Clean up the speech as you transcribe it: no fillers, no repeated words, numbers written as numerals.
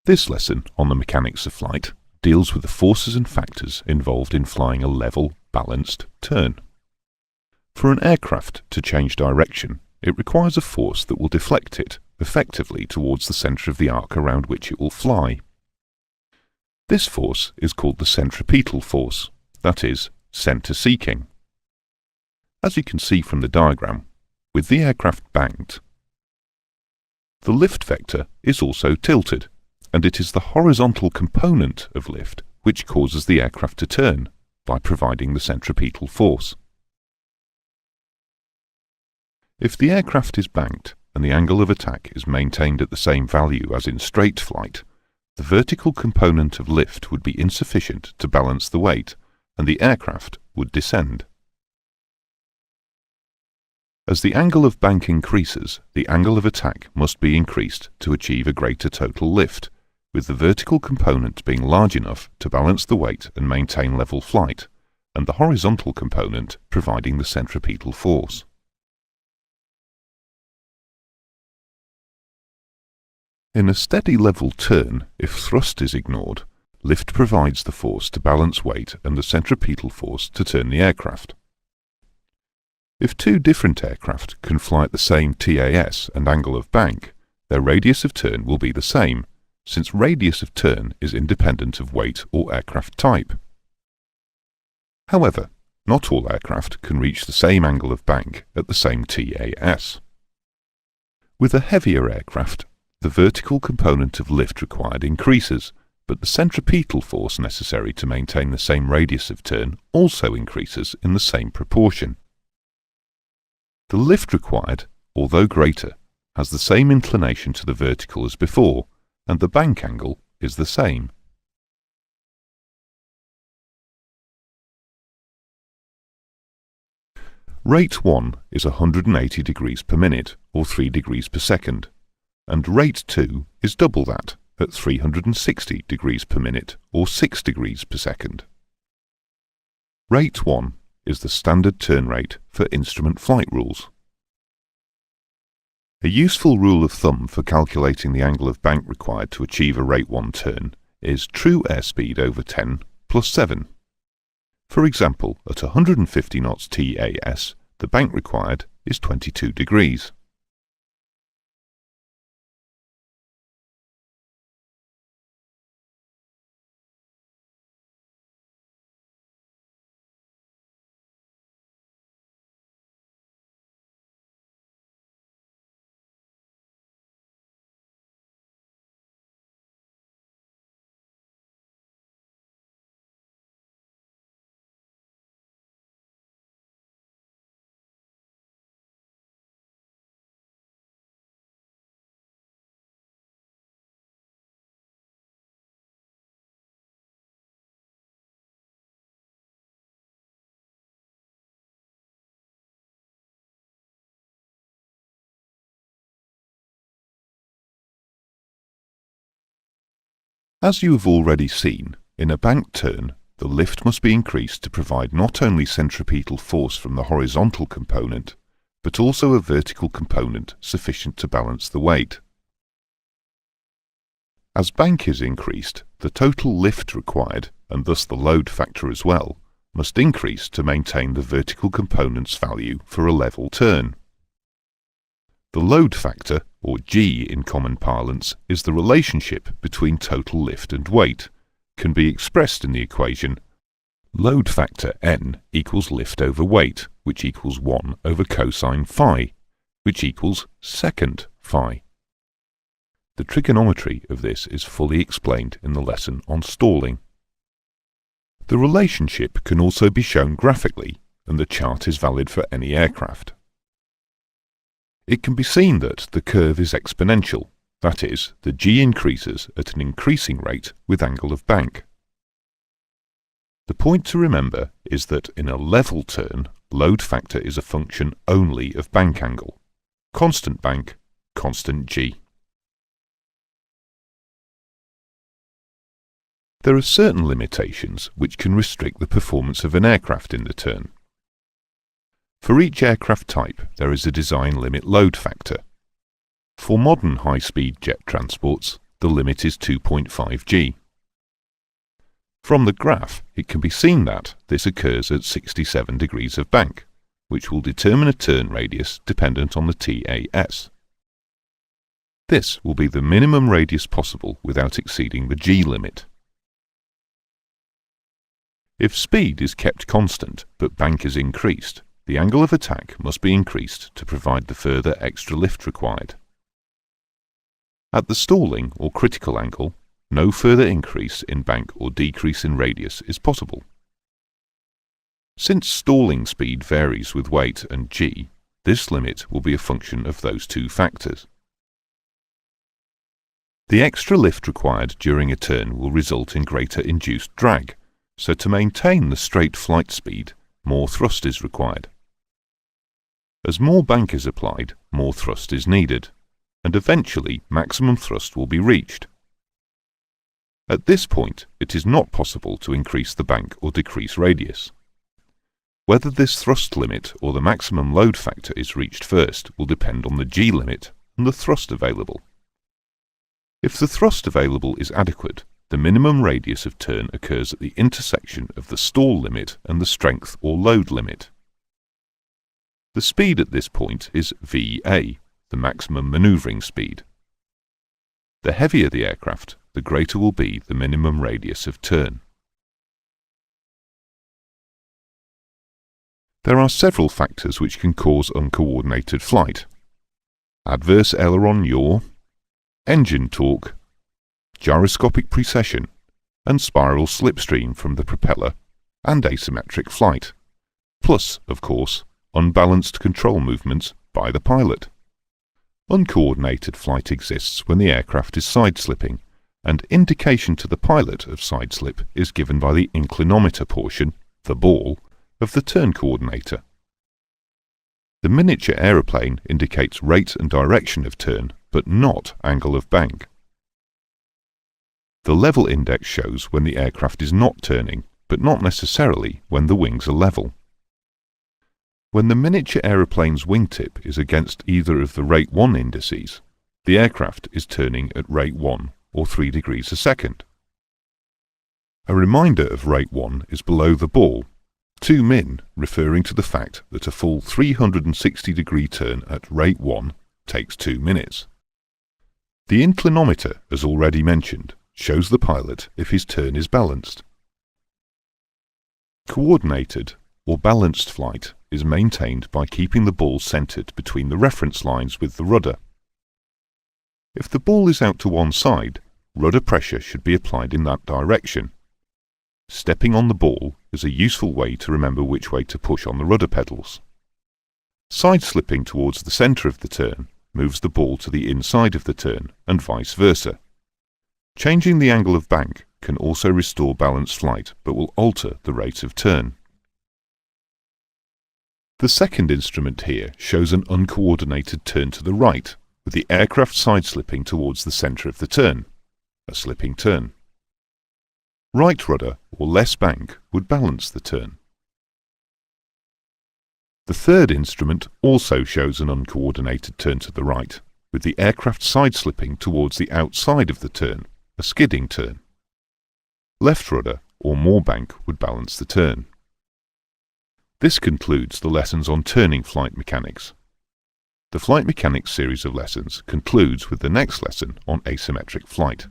This lesson on the mechanics of flight deals with the forces and factors involved in flying a level, balanced turn. For an aircraft to change direction, it requires a force that will deflect it effectively towards the centre of the arc around which it will fly. This force is called the centripetal force, that is, centre-seeking. As you can see from the diagram, with the aircraft banked, the lift vector is also tilted, and it is the horizontal component of lift which causes the aircraft to turn by providing the centripetal force. If the aircraft is banked and the angle of attack is maintained at the same value as in straight flight, the vertical component of lift would be insufficient to balance the weight, and the aircraft would descend. As the angle of bank increases, the angle of attack must be increased to achieve a greater total lift, with the vertical component being large enough to balance the weight and maintain level flight, and the horizontal component providing the centripetal force. In a steady level turn, if thrust is ignored, lift provides the force to balance weight and the centripetal force to turn the aircraft. If two different aircraft can fly at the same TAS and angle of bank, their radius of turn will be the same, since radius of turn is independent of weight or aircraft type. However, not all aircraft can reach the same angle of bank at the same TAS. With a heavier aircraft, the vertical component of lift required increases, but the centripetal force necessary to maintain the same radius of turn also increases in the same proportion. The lift required, although greater, has the same inclination to the vertical as before, and the bank angle is the same. Rate 1 is 180 degrees per minute, or 3 degrees per second, and rate 2 is double that, at 360 degrees per minute, or 6 degrees per second. Rate 1 is the standard turn rate for instrument flight rules. A useful rule of thumb for calculating the angle of bank required to achieve a rate 1 turn is true airspeed over 10 plus 7. For example, at 150 knots TAS, the bank required is 22 degrees. As you have already seen, in a banked turn, the lift must be increased to provide not only centripetal force from the horizontal component, but also a vertical component sufficient to balance the weight. As bank is increased, the total lift required, and thus the load factor as well, must increase to maintain the vertical component's value for a level turn. The load factor, or G in common parlance, is the relationship between total lift and weight, can be expressed in the equation load factor N equals lift over weight, which equals 1 over cosine phi, which equals secant phi. The trigonometry of this is fully explained in the lesson on stalling. The relationship can also be shown graphically, and the chart is valid for any aircraft. It can be seen that the curve is exponential, that is, the G increases at an increasing rate with angle of bank. The point to remember is that in a level turn, load factor is a function only of bank angle. Constant bank, constant G. There are certain limitations which can restrict the performance of an aircraft in the turn. For each aircraft type, there is a design limit load factor. For modern high-speed jet transports, the limit is 2.5 g. From the graph, it can be seen that this occurs at 67 degrees of bank, which will determine a turn radius dependent on the TAS. This will be the minimum radius possible without exceeding the g limit. If speed is kept constant but bank is increased, the angle of attack must be increased to provide the further extra lift required. At the stalling or critical angle, no further increase in bank or decrease in radius is possible. Since stalling speed varies with weight and g, this limit will be a function of those two factors. The extra lift required during a turn will result in greater induced drag, so to maintain the straight flight speed, more thrust is required. As more bank is applied, more thrust is needed, and eventually maximum thrust will be reached. At this point, it is not possible to increase the bank or decrease radius. Whether this thrust limit or the maximum load factor is reached first will depend on the g limit and the thrust available. If the thrust available is adequate, the minimum radius of turn occurs at the intersection of the stall limit and the strength or load limit. The speed at this point is VA, the maximum manoeuvring speed. The heavier the aircraft, the greater will be the minimum radius of turn. There are several factors which can cause uncoordinated flight: adverse aileron yaw, engine torque, gyroscopic precession, and spiral slipstream from the propeller, and asymmetric flight, plus, of course, unbalanced control movements by the pilot. Uncoordinated flight exists when the aircraft is side-slipping, and indication to the pilot of side-slip is given by the inclinometer portion, the ball, of the turn coordinator. The miniature aeroplane indicates rate and direction of turn, but not angle of bank. The level index shows when the aircraft is not turning, but not necessarily when the wings are level. When the miniature aeroplane's wingtip is against either of the rate 1 indices, the aircraft is turning at rate 1 or 3 degrees a second. A reminder of rate 1 is below the ball, 2 min, referring to the fact that a full 360-degree turn at rate 1 takes 2 minutes. The inclinometer, as already mentioned, shows the pilot if his turn is balanced. Coordinated or balanced flight is maintained by keeping the ball centered between the reference lines with the rudder. If the ball is out to one side, rudder pressure should be applied in that direction. Stepping on the ball is a useful way to remember which way to push on the rudder pedals. Side-slipping towards the center of the turn moves the ball to the inside of the turn, and vice versa. Changing the angle of bank can also restore balanced flight, but will alter the rate of turn. The second instrument here shows an uncoordinated turn to the right, with the aircraft side-slipping towards the center of the turn, a slipping turn. Right rudder or less bank would balance the turn. The third instrument also shows an uncoordinated turn to the right, with the aircraft side-slipping towards the outside of the turn, a skidding turn. Left rudder or more bank would balance the turn. This concludes the lessons on turning flight mechanics. The flight mechanics series of lessons concludes with the next lesson on asymmetric flight.